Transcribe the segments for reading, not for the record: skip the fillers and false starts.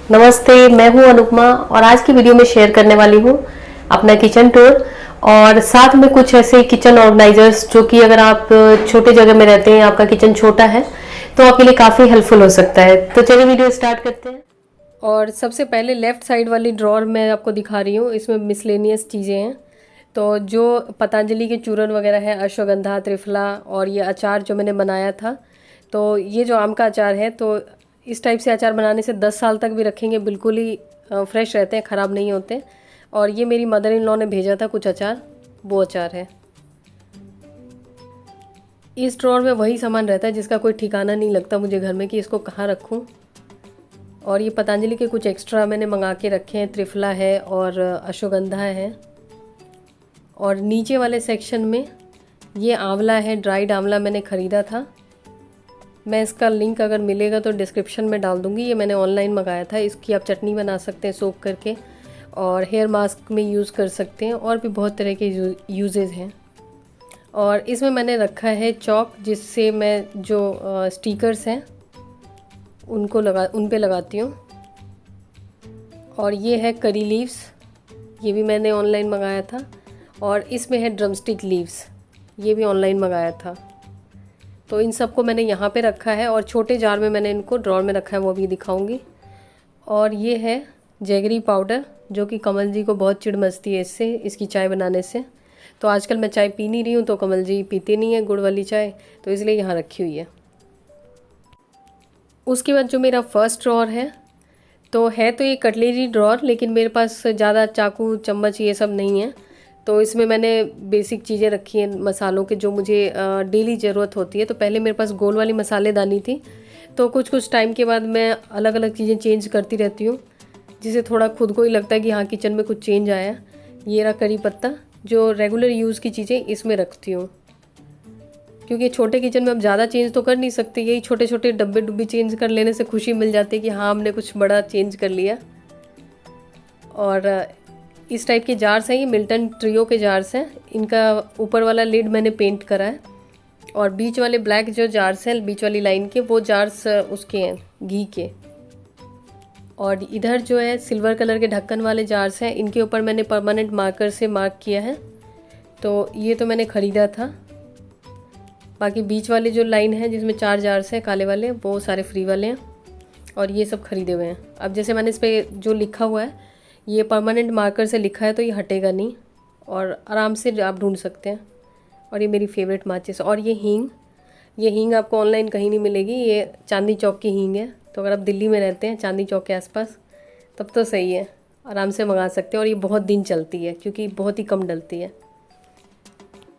नमस्ते, मैं हूं अनुपमा और आज की वीडियो में शेयर करने वाली हूं अपना किचन टूर और साथ में कुछ ऐसे किचन ऑर्गेनाइजर्स जो कि अगर आप छोटे जगह में रहते हैं, आपका किचन छोटा है तो आपके लिए काफ़ी हेल्पफुल हो सकता है। तो चलिए वीडियो स्टार्ट करते हैं। और सबसे पहले लेफ़्ट साइड वाली ड्रॉर मैं आपको दिखा रही हूँ, इसमें मिसलेनियस चीज़ें हैं। तो जो पतंजलि के चूरन वगैरह है, अश्वगंधा, त्रिफला और ये अचार जो मैंने बनाया था, तो ये जो आम का अचार है, तो इस टाइप से अचार बनाने से 10 साल तक भी रखेंगे, बिल्कुल ही फ्रेश रहते हैं, ख़राब नहीं होते। और ये मेरी मदर इन लॉ ने भेजा था कुछ अचार, वो अचार है। इस ड्रॉर में वही सामान रहता है जिसका कोई ठिकाना नहीं लगता मुझे घर में कि इसको कहाँ रखूँ। और ये पतंजलि के कुछ एक्स्ट्रा मैंने मंगा के रखे हैं, त्रिफला है और अश्वगंधा है। और नीचे वाले सेक्शन में ये आंवला है, ड्राइड आंवला मैंने ख़रीदा था। मैं इसका लिंक अगर मिलेगा तो डिस्क्रिप्शन में डाल दूँगी। ये मैंने ऑनलाइन मंगाया था। इसकी आप चटनी बना सकते हैं सोक करके और हेयर मास्क में यूज़ कर सकते हैं, और भी बहुत तरह के यूजेस हैं। और इसमें मैंने रखा है चॉक, जिससे मैं जो स्टिकर्स हैं उन पे लगाती हूँ। और ये है करी लीव्स, ये भी मैंने ऑनलाइन मंगाया था। और इसमें है ड्रमस्टिक लीव्स, ये भी ऑनलाइन मंगाया था। तो इन सबको मैंने यहाँ पे रखा है और छोटे जार में मैंने इनको ड्रॉर में रखा है, वो भी दिखाऊंगी। और ये है जैगरी पाउडर, जो कि कमल जी को बहुत चिढ़ मचती है इसकी चाय बनाने से। तो आजकल मैं चाय पी नहीं रही हूँ, तो कमल जी पीते नहीं है गुड़ वाली चाय, तो इसलिए यहाँ रखी हुई है। उसके बाद जो मेरा फर्स्ट ड्रॉर है, तो ये कटलेरी ड्रॉर, लेकिन मेरे पास ज़्यादा चाकू चम्मच ये सब नहीं है। तो इसमें मैंने बेसिक चीज़ें रखी हैं मसालों के, जो मुझे डेली ज़रूरत होती है। तो पहले मेरे पास गोल वाली मसालेदानी थी, तो कुछ कुछ टाइम के बाद मैं अलग अलग चीज़ें चेंज करती रहती हूँ, जिससे थोड़ा खुद को ही लगता है कि हाँ, किचन में कुछ चेंज आया। ये रहा करी पत्ता, जो रेगुलर यूज़ की चीज़ें इसमें रखती हूँ, क्योंकि छोटे किचन में अब ज़्यादा चेंज तो कर नहीं सकते। यही छोटे छोटे डब्बे डुब्बी चेंज कर लेने से खुशी मिल जाती है कि हाँ, हमने कुछ बड़ा चेंज कर लिया। और इस टाइप के जार्स हैं, ये मिल्टन ट्रियो के जार्स हैं। इनका ऊपर वाला लिड मैंने पेंट करा है। और बीच वाले ब्लैक जो जार्स हैं, बीच वाली लाइन के, वो जार्स उसके हैं, घी के। और इधर जो है सिल्वर कलर के ढक्कन वाले जार्स हैं, इनके ऊपर मैंने परमानेंट मार्कर से मार्क किया है। तो ये तो मैंने ख़रीदा था। बाकी बीच वाले जो लाइन है जिसमें 4 जार्स हैं काले वाले, वो सारे फ्री वाले हैं, और ये सब खरीदे हुए हैं। अब जैसे मैंने इस पर जो लिखा हुआ है, ये परमानेंट मार्कर से लिखा है, तो ये हटेगा नहीं और आराम से आप ढूंढ सकते हैं। और ये मेरी फेवरेट माचिस। और ये हींग आपको ऑनलाइन कहीं नहीं मिलेगी, ये चांदनी चौक की हींग है। तो अगर आप दिल्ली में रहते हैं, चांदनी चौक के आसपास, तब तो सही है, आराम से मंगा सकते हैं। और ये बहुत दिन चलती है, क्योंकि बहुत ही कम डलती है।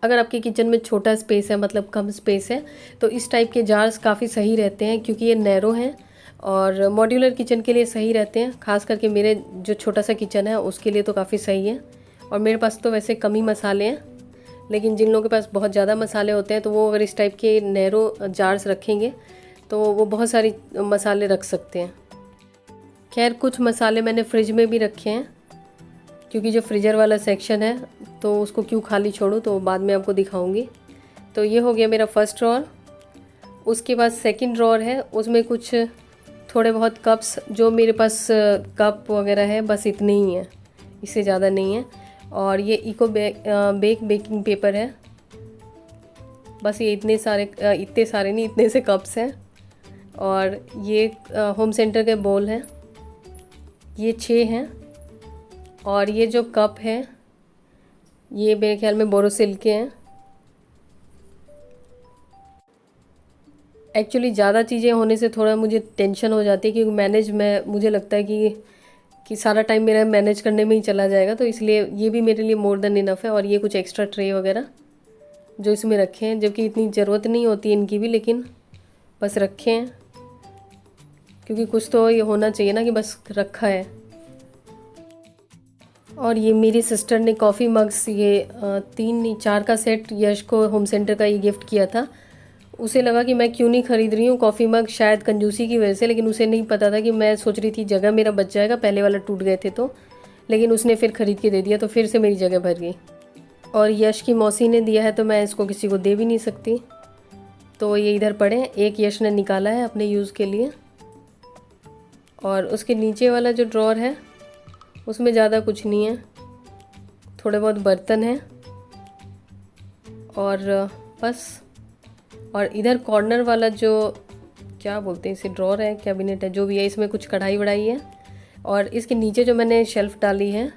अगर आपके किचन में छोटा स्पेस है, मतलब कम स्पेस है, तो इस टाइप के जार्स काफ़ी सही रहते हैं, क्योंकि ये नैरो हैं और मॉड्यूलर किचन के लिए सही रहते हैं। खास करके मेरे जो छोटा सा किचन है उसके लिए तो काफ़ी सही है। और मेरे पास तो वैसे कम ही मसाले हैं, लेकिन जिन लोगों के पास बहुत ज़्यादा मसाले होते हैं, तो वो अगर इस टाइप के नैरो जार्स रखेंगे तो वो बहुत सारी मसाले रख सकते हैं। खैर, कुछ मसाले मैंने फ्रिज में भी रखे हैं, क्योंकि जो फ्रीज़र वाला सेक्शन है, तो उसको क्यों खाली छोड़ूं, तो बाद में आपको दिखाऊंगी। तो ये हो गया मेरा फर्स्ट ड्रॉर। उसके बाद सेकंड ड्रॉर है, उसमें कुछ थोड़े बहुत कप्स, जो मेरे पास कप वगैरह है, बस इतने ही हैं, इससे ज़्यादा नहीं है। और ये इको बेकिंग पेपर है, बस ये इतने सारे नहीं, इतने से कप्स हैं। और ये होम सेंटर के बोल हैं, ये 6 हैं। और ये जो कप है, ये मेरे ख्याल में बोरोसिल के हैं। एक्चुअली ज़्यादा चीज़ें होने से थोड़ा मुझे टेंशन हो जाती है, क्योंकि मुझे लगता है कि सारा टाइम मेरा मैनेज करने में ही चला जाएगा, तो इसलिए ये भी मेरे लिए मोर देन इनफ है। और ये कुछ एक्स्ट्रा ट्रे वगैरह जो इसमें रखे हैं, जबकि इतनी ज़रूरत नहीं होती है इनकी भी, लेकिन बस रखे हैं, क्योंकि कुछ तो ये होना चाहिए ना कि बस रखा है। और ये मेरी सिस्टर ने कॉफ़ी मग्स, ये 3 नहीं 4 का सेट यश को होम सेंटर का ये गिफ्ट किया था। उसे लगा कि मैं क्यों नहीं ख़रीद रही हूँ कॉफ़ी मग, शायद कंजूसी की वजह से, लेकिन उसे नहीं पता था कि मैं सोच रही थी जगह मेरा बच जाएगा, पहले वाला टूट गए थे तो। लेकिन उसने फिर ख़रीद के दे दिया, तो फिर से मेरी जगह भर गई। और यश की मौसी ने दिया है, तो मैं इसको किसी को दे भी नहीं सकती, तो ये इधर पड़े हैं। एक यश ने निकाला है अपने यूज़ के लिए। और उसके नीचे वाला जो ड्रॉर है उसमें ज़्यादा कुछ नहीं है, थोड़े बहुत बर्तन हैं और बस। और इधर कॉर्नर वाला जो क्या बोलते हैं इसे, ड्रॉर है, कैबिनेट है, जो भी है, इसमें कुछ कढ़ाई वढ़ाई है। और इसके नीचे जो मैंने शेल्फ़ डाली है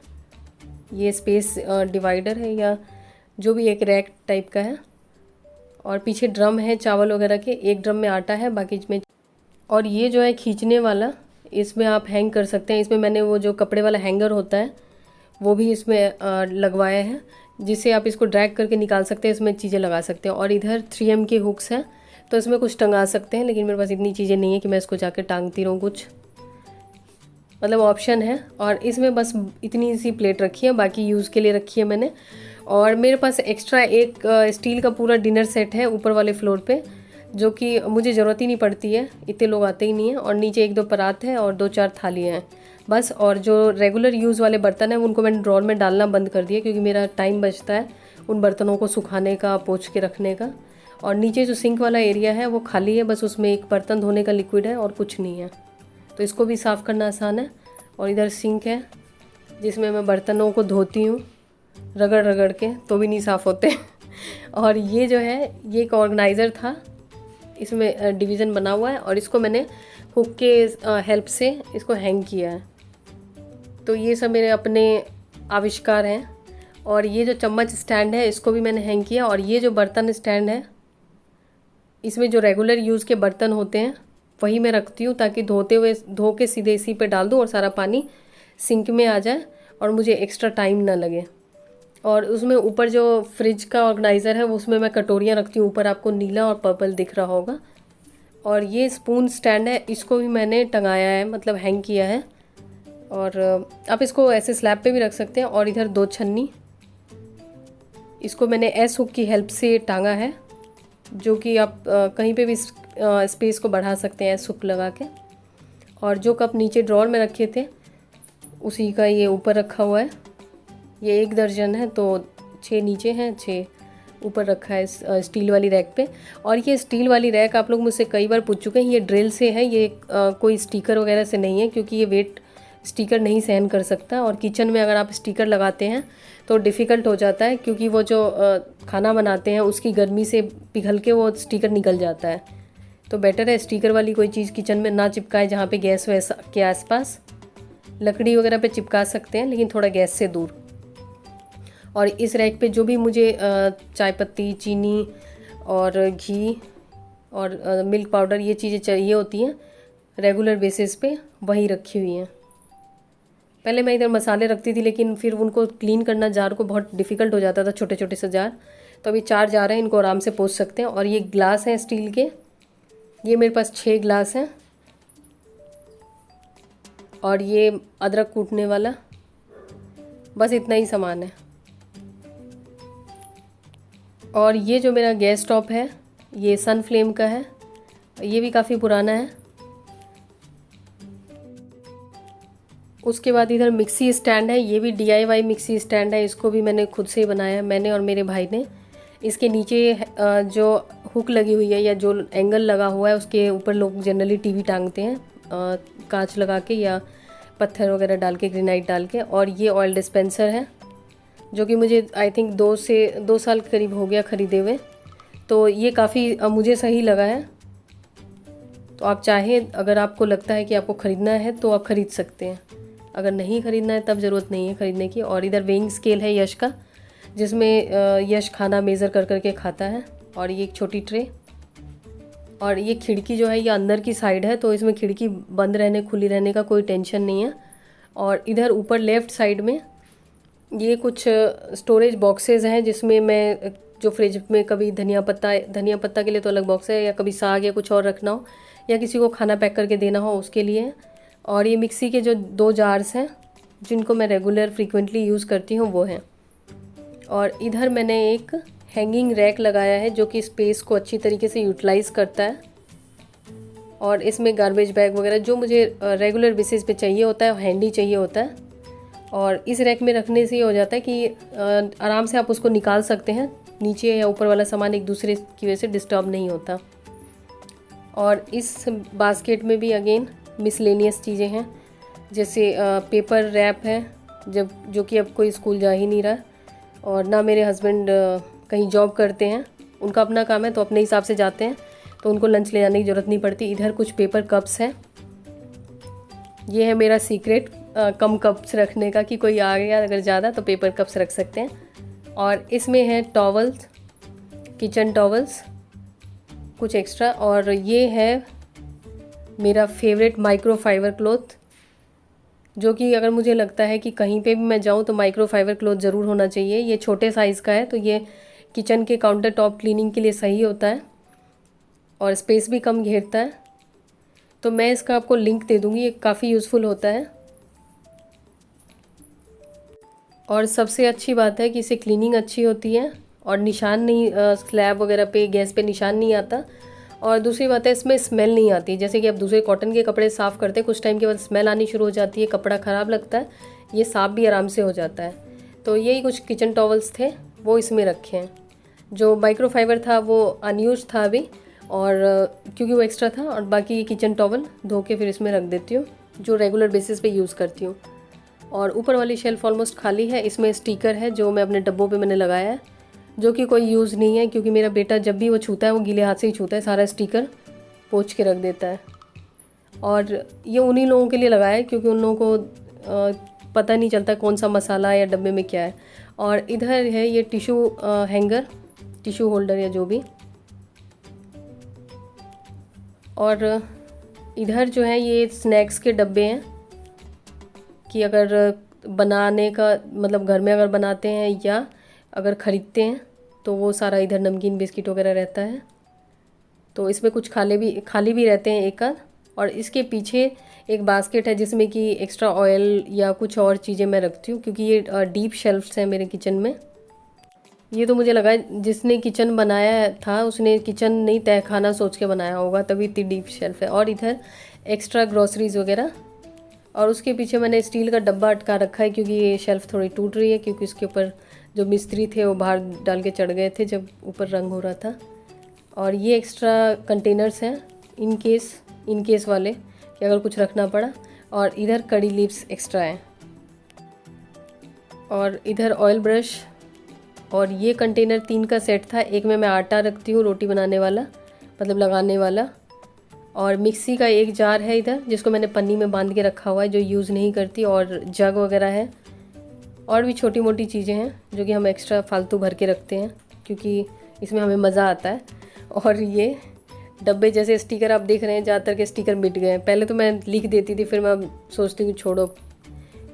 ये स्पेस डिवाइडर है या जो भी, एक रैक टाइप का है। और पीछे ड्रम है चावल वगैरह के, एक ड्रम में आटा है, बाकी इसमें। और ये जो है खींचने वाला, इसमें आप हैंग कर सकते हैं। इसमें मैंने वो जो कपड़े वाला हैंगर होता है वो भी इसमें लगवाया है, जिससे आप इसको ड्रैग करके निकाल सकते हैं, इसमें चीज़ें लगा सकते हैं। और इधर 3M के हुक्स हैं, तो इसमें कुछ टंगा सकते हैं, लेकिन मेरे पास इतनी चीज़ें नहीं है कि मैं इसको जाके टांगती रहूँ कुछ, मतलब ऑप्शन है। और इसमें बस इतनी सी प्लेट रखी है, बाकी यूज़ के लिए रखी है मैंने। और मेरे पास एक्स्ट्रा एक स्टील का पूरा डिनर सेट है ऊपर वाले फ्लोर पे, जो कि मुझे ज़रूरत ही नहीं पड़ती है, इतने लोग आते ही नहीं हैं। और नीचे 1-2 परात है और 2-4 थालियाँ हैं बस। और जो रेगुलर यूज़ वाले बर्तन हैं उनको मैंने ड्रॉर में डालना बंद कर दिया, क्योंकि मेरा टाइम बचता है उन बर्तनों को सुखाने का, पोंछ के रखने का। और नीचे जो सिंक वाला एरिया है वो खाली है, बस उसमें एक बर्तन धोने का लिक्विड है और कुछ नहीं है, तो इसको भी साफ़ करना आसान है। और इधर सिंक है जिसमें मैं बर्तनों को धोती हूँ रगड़ रगड़ के, तो भी नहीं साफ़ होते। और ये जो है ये एक ऑर्गेनाइज़र था, इसमें डिवीज़न बना हुआ है और इसको मैंने हुक के हेल्प से इसको हैंग किया है। तो ये सब मेरे अपने आविष्कार हैं। और ये जो चम्मच स्टैंड है इसको भी मैंने हैंग किया। और ये जो बर्तन स्टैंड है, इसमें जो रेगुलर यूज़ के बर्तन होते हैं वही मैं रखती हूँ, ताकि धो के सीधे इसी पे डाल दूँ और सारा पानी सिंक में आ जाए और मुझे एक्स्ट्रा टाइम ना लगे। और उसमें ऊपर जो फ्रिज का ऑर्गेनाइज़र है उसमें मैं कटोरियाँ रखती हूँ, ऊपर आपको नीला और पर्पल दिख रहा होगा। और ये स्पून स्टैंड है, इसको भी मैंने टंगाया है, मतलब हैंग किया है। और आप इसको ऐसे स्लैब पे भी रख सकते हैं। और इधर 2 छन्नी, इसको मैंने एस हुक की हेल्प से टांगा है, जो कि आप कहीं पे भी स्पेस को बढ़ा सकते हैं एस हुक लगा के। और जो कप नीचे ड्रॉर में रखे थे उसी का ये ऊपर रखा हुआ है। ये 1 दर्जन है, तो 6 नीचे हैं, 6 ऊपर रखा है स्टील वाली रैक पे। और ये स्टील वाली रैक आप लोग मुझसे कई बार पूछ चुके हैं, ये ड्रिल से है, ये कोई स्टिकर वगैरह से नहीं है, क्योंकि ये वेट स्टिकर नहीं सहन कर सकता। और किचन में अगर आप स्टिकर लगाते हैं तो डिफ़िकल्ट हो जाता है, क्योंकि वो जो खाना बनाते हैं उसकी गर्मी से पिघल के वो स्टिकर निकल जाता है। तो बेटर है स्टिकर वाली कोई चीज़ किचन में ना चिपकाए, जहाँ पे गैस वैस के आसपास। लकड़ी वगैरह पे चिपका सकते हैं, लेकिन थोड़ा गैस से दूर। और इस रैक पे जो भी मुझे चाय पत्ती, चीनी और घी और मिल्क पाउडर, ये चीज़ें चाहिए होती हैं रेगुलर बेसिस पे, वही रखी हुई हैं। पहले मैं इधर मसाले रखती थी, लेकिन फिर उनको क्लीन करना जार को बहुत डिफ़िकल्ट हो जाता था, छोटे छोटे से जार। तो अभी 4 जार हैं, इनको आराम से पोंछ सकते हैं। और ये ग्लास हैं स्टील के, ये मेरे पास 6 ग्लास हैं। और ये अदरक कूटने वाला, बस इतना ही सामान है। और ये जो मेरा गैस स्टॉव है ये सन फ्लेम का है, ये भी काफ़ी पुराना है। उसके बाद इधर मिक्सी स्टैंड है, ये भी DIY मिक्सी स्टैंड है, इसको भी मैंने खुद से बनाया है, मैंने और मेरे भाई ने। इसके नीचे जो हुक लगी हुई है या जो एंगल लगा हुआ है उसके ऊपर लोग जनरली टीवी टांगते हैं, कांच लगा के या पत्थर वगैरह डाल के, ग्रेनाइट डाल के। और ये ऑयल डिस्पेंसर है, जो कि मुझे आई थिंक 2 साल करीब हो गया ख़रीदे हुए। तो ये काफ़ी मुझे सही लगा है। तो आप चाहें, अगर आपको लगता है कि आपको ख़रीदना है तो आप ख़रीद सकते हैं, अगर नहीं ख़रीदना है तब ज़रूरत नहीं है ख़रीदने की। और इधर वेइंग स्केल है यश का, जिसमें यश खाना मेज़र कर करके खाता है। और ये एक छोटी ट्रे। और ये खिड़की जो है ये अंदर की साइड है, तो इसमें खिड़की बंद रहने खुली रहने का कोई टेंशन नहीं है। और इधर ऊपर लेफ़्ट साइड में ये कुछ स्टोरेज बॉक्सेस हैं, जिसमें मैं जो फ्रिज में कभी धनिया पत्ता के लिए तो अलग बॉक्स है, या कभी साग या कुछ और रखना हो, या किसी को खाना पैक करके देना हो उसके लिए। और ये मिक्सी के जो 2 जार्स हैं जिनको मैं रेगुलर फ्रीक्वेंटली यूज़ करती हूँ वो हैं। और इधर मैंने एक हैंगिंग रैक लगाया है, जो कि स्पेस को अच्छी तरीके से यूटिलाइज़ करता है। और इसमें गार्बेज बैग वगैरह जो मुझे रेगुलर बेसिस पे चाहिए होता है, हैंडी चाहिए होता है। और इस रैक में रखने से ये हो जाता है कि आराम से आप उसको निकाल सकते हैं, नीचे या ऊपर वाला सामान एक दूसरे की वजह से डिस्टर्ब नहीं होता। और इस बास्केट में भी अगेन मिसलेनियस चीज़ें हैं, जैसे पेपर रैप है, जो कि अब कोई स्कूल जा ही नहीं रहा, और ना मेरे हस्बैंड कहीं जॉब करते हैं, उनका अपना काम है तो अपने हिसाब से जाते हैं, तो उनको लंच ले जाने की ज़रूरत नहीं पड़ती। इधर कुछ पेपर कप्स हैं, ये है मेरा सीक्रेट कम कप्स रखने का, कि कोई आ गया अगर ज़्यादा तो पेपर कप्स रख सकते हैं। और इसमें है टॉवल्स, किचन टॉवल्स कुछ एक्स्ट्रा, और ये है मेरा फेवरेट माइक्रोफाइबर क्लॉथ, जो कि अगर मुझे लगता है कि कहीं पे भी मैं जाऊँ तो माइक्रोफाइबर क्लॉथ ज़रूर होना चाहिए। ये छोटे साइज़ का है, तो ये किचन के काउंटर टॉप क्लीनिंग के लिए सही होता है और स्पेस भी कम घेरता है। तो मैं इसका आपको लिंक दे दूँगी, ये काफ़ी यूज़फुल होता है। और सबसे अच्छी बात है कि इससे क्लीनिंग अच्छी होती है और निशान नहीं, स्लैब वगैरह पे, गैस पे निशान नहीं आता। और दूसरी बात है, इसमें स्मेल नहीं आती। जैसे कि आप दूसरे कॉटन के कपड़े साफ़ करते हैं, कुछ टाइम के बाद स्मेल आनी शुरू हो जाती है, कपड़ा ख़राब लगता है, ये साफ़ भी आराम से हो जाता है। तो यही कुछ किचन टॉवल्स थे, वो इसमें रखे हैं। जो माइक्रोफाइबर था वो अनयूज था अभी, और क्योंकि वो एक्स्ट्रा था, और बाकी किचन टॉवल धो के फिर इसमें रख देती हूँ, जो रेगुलर बेसिस पे यूज़ करती हूँ। और ऊपर वाली शेल्फ ऑलमोस्ट खाली है, इसमें स्टिकर है जो मैं अपने डब्बों पे मैंने लगाया है, जो कि कोई यूज़ नहीं है, क्योंकि मेरा बेटा जब भी वो छूता है वो गीले हाथ से ही छूता है, सारा स्टिकर पोंछ के रख देता है। और ये उन्हीं लोगों के लिए लगाया है क्योंकि उन लोगों को पता नहीं चलता कौन सा मसाला या डब्बे में क्या है। और इधर है ये टिशू हैंगर, टिशू होल्डर या जो भी। और इधर जो है ये स्नैक्स के डब्बे हैं, कि अगर बनाने का मतलब घर में अगर बनाते हैं या अगर ख़रीदते हैं तो वो सारा इधर नमकीन बिस्किट वगैरह रहता है। तो इसमें कुछ खाली भी रहते हैं एक आध। और इसके पीछे एक बास्केट है जिसमें कि एक्स्ट्रा ऑयल या कुछ और चीज़ें मैं रखती हूँ, क्योंकि ये डीप शेल्फ्स हैं मेरे किचन में। ये तो मुझे लगा जिसने किचन बनाया था उसने किचन नहीं तहखाना सोच के बनाया होगा, तभी इतनी डीप शेल्फ है। और इधर एक्स्ट्रा ग्रॉसरीज वगैरह। और उसके पीछे मैंने स्टील का डब्बा अटका रखा है, क्योंकि ये शेल्फ़ थोड़ी टूट रही है, क्योंकि इसके ऊपर जो मिस्त्री थे वो बाहर डाल के चढ़ गए थे जब ऊपर रंग हो रहा था। और ये एक्स्ट्रा कंटेनर्स हैं इन केस वाले, कि अगर कुछ रखना पड़ा। और इधर कड़ी लीव्स एक्स्ट्रा हैं। और इधर ऑयल ब्रश। और ये कंटेनर 3 का सेट था, एक में मैं आटा रखती हूँ रोटी बनाने वाला, मतलब लगाने वाला। और मिक्सी का एक जार है इधर, जिसको मैंने पन्नी में बांध के रखा हुआ है, जो यूज़ नहीं करती। और जग वगैरह है, और भी छोटी मोटी चीज़ें हैं जो कि हम एक्स्ट्रा फालतू भर के रखते हैं, क्योंकि इसमें हमें मज़ा आता है। और ये डब्बे, जैसे स्टिकर आप देख रहे हैं, ज़्यादातर के स्टिकर मिट गए हैं। पहले तो मैं लिख देती थी, फिर मैं सोचती हूँ छोड़ो,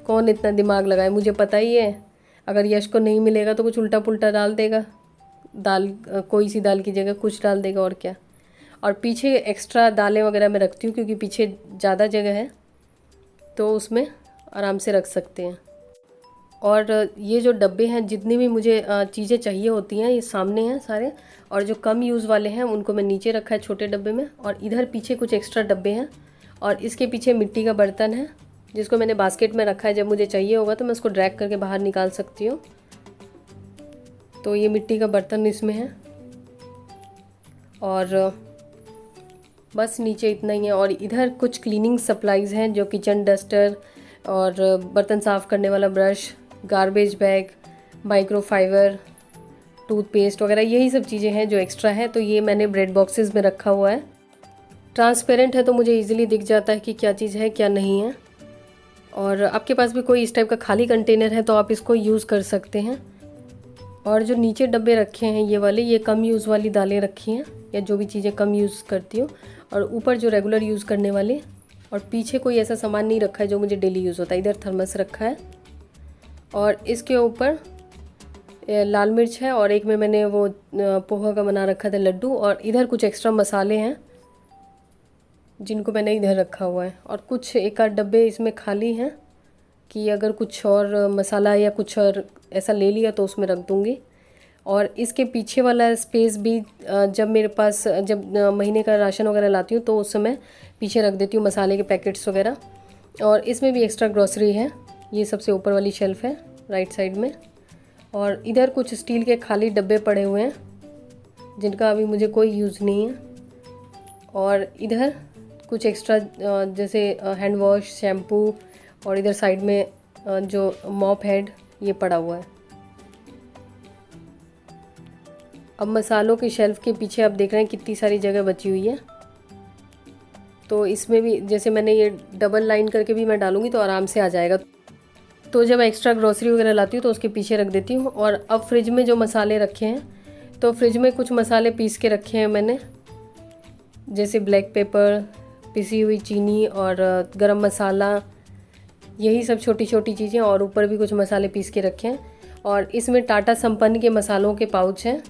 कौन इतना दिमाग लगाए। मुझे पता ही है अगर यश को नहीं मिलेगा तो कुछ उल्टा पुल्टा डाल देगा, दाल कोई सी दाल की जगह कुछ डाल देगा, और क्या। और पीछे एक्स्ट्रा दालें वगैरह मैं रखती हूँ, क्योंकि पीछे ज़्यादा जगह है तो उसमें आराम से रख सकते हैं। और ये जो डब्बे हैं, जितनी भी मुझे चीज़ें चाहिए होती हैं, ये सामने हैं सारे। और जो कम यूज़ वाले हैं उनको मैं नीचे रखा है छोटे डब्बे में। और इधर पीछे कुछ एक्स्ट्रा डब्बे हैं। और इसके पीछे मिट्टी का बर्तन है, जिसको मैंने बास्केट में रखा है, जब मुझे चाहिए होगा तो मैं उसको ड्रैग करके बाहर निकाल सकती हूँ। तो ये मिट्टी का बर्तन इसमें है। और बस नीचे इतना ही है। और इधर कुछ क्लीनिंग सप्लाइज़ हैं, जो किचन डस्टर और बर्तन साफ़ करने वाला brush, garbage bag, microfibre, toothpaste वगैरह, यही सब चीज़ें हैं जो एक्स्ट्रा है। तो ये मैंने ब्रेड बॉक्सेस में रखा हुआ है। ट्रांसपेरेंट है तो मुझे इजीली दिख जाता है कि क्या चीज़ है क्या नहीं है। और आपके पास भी कोई इस टाइप का खाली कंटेनर है तो आप इसको यूज़ कर सकते हैं। और जो नीचे डब्बे रखे हैं ये वाले, ये कम यूज़ वाली दालें रखी हैं, या जो भी चीज़ें कम यूज़ करती हूँ। और ऊपर जो रेगुलर यूज़ करने वाले। और पीछे कोई ऐसा सामान नहीं रखा है जो मुझे डेली यूज़ होता है। इधर थर्मस रखा है, और इसके ऊपर लाल मिर्च है, और एक में मैंने वो पोहा का बना रखा था लड्डू। और इधर कुछ एक्स्ट्रा मसाले हैं जिनको मैंने इधर रखा हुआ है। और कुछ एक आध डब्बे इसमें खाली हैं, कि अगर कुछ और मसाला या कुछ और ऐसा ले लिया तो उसमें रख दूँगी। और इसके पीछे वाला स्पेस भी जब मेरे पास महीने का राशन वगैरह लाती हूँ तो उस समय पीछे रख देती हूँ मसाले के पैकेट्स वगैरह। और इसमें भी एक्स्ट्रा ग्रॉसरी है। ये सबसे ऊपर वाली शेल्फ़ है राइट साइड में। और इधर कुछ स्टील के खाली डब्बे पड़े हुए हैं, जिनका अभी मुझे कोई यूज़ नहीं है। और इधर कुछ एक्स्ट्रा जैसे हैंड वॉश, शैम्पू, और इधर साइड में जो मॉप हेड ये पड़ा हुआ है। अब मसालों की शेल्फ़ के पीछे आप देख रहे हैं कितनी सारी जगह बची हुई है। तो इसमें भी जैसे मैंने ये डबल लाइन करके भी मैं डालूँगी तो आराम से आ जाएगा। तो जब एक्स्ट्रा ग्रोसरी वगैरह लाती हूँ तो उसके पीछे रख देती हूँ। और अब फ्रिज में जो मसाले रखे हैं, तो फ्रिज में कुछ मसाले पीस के रखे हैं मैंने, जैसे ब्लैक पेपर, पिसी हुई चीनी और गरम मसाला, यही सब छोटी छोटी चीज़ें। और ऊपर भी कुछ मसाले पीस के रखे हैं। और इसमें टाटा संपन्न के मसालों के पाउच हैं,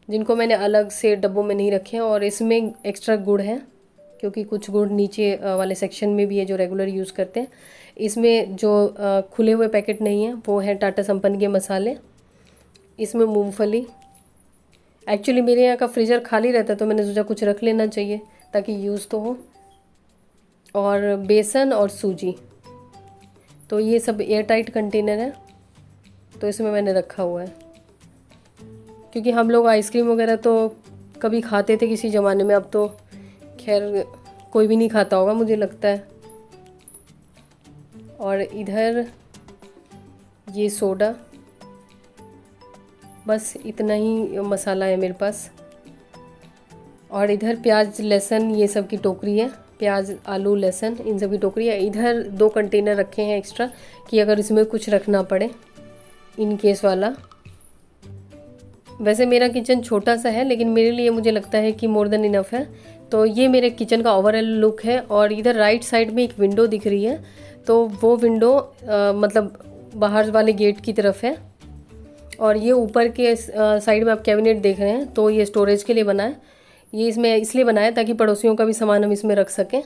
जिनको मैंने अलग से डब्बों में नहीं रखे हैं। और इसमें एक्स्ट्रा गुड़ है, क्योंकि कुछ गुड़ नीचे वाले सेक्शन में भी है जो रेगुलर यूज़ करते हैं। इसमें जो खुले हुए पैकेट नहीं है वो है टाटा संपन्न के मसाले। इसमें मूंगफली, एक्चुअली मेरे यहाँ का फ्रीज़र खाली रहता है तो मैंने सोचा कुछ रख लेना चाहिए ताकि यूज़ तो हो। और बेसन और सूजी, तो ये सब एयर टाइट कंटेनर है, तो इसमें मैंने रखा हुआ है। क्योंकि हम लोग आइसक्रीम वगैरह तो कभी खाते थे किसी ज़माने में, अब तो खैर कोई भी नहीं खाता होगा मुझे लगता है। और इधर ये सोडा, बस इतना ही मसाला है मेरे पास। और इधर प्याज, लहसुन, ये सब की टोकरी है। प्याज, आलू, लहसुन, इन सब की टोकरी है। इधर 2 कंटेनर रखे हैं एक्स्ट्रा कि अगर इसमें कुछ रखना पड़े, इन केस वाला। वैसे मेरा किचन छोटा सा है, लेकिन मेरे लिए मुझे लगता है कि मोर देन इनफ है। तो ये मेरे किचन का ओवरऑल लुक है। और इधर राइट साइड में एक विंडो दिख रही है, तो वो विंडो मतलब बाहर वाले गेट की तरफ है। और ये ऊपर के साइड में आप कैबिनेट देख रहे हैं, तो ये स्टोरेज के लिए बना है। ये इसमें इसलिए बना है ताकि पड़ोसियों का भी सामान हम इसमें रख सकें।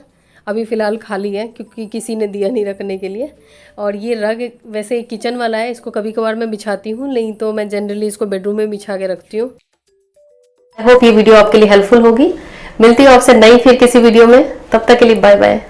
अभी फ़िलहाल खाली है क्योंकि किसी ने दिया नहीं रखने के लिए। और ये रग वैसे किचन वाला है, इसको कभी कभार मैं बिछाती हूँ, नहीं तो मैं जनरली इसको बेडरूम में बिछा के रखती हूँ। आई होप ये वीडियो आपके लिए हेल्पफुल होगी। मिलती हूँ आपसे नई फिर किसी वीडियो में, तब तक के लिए बाय बाय।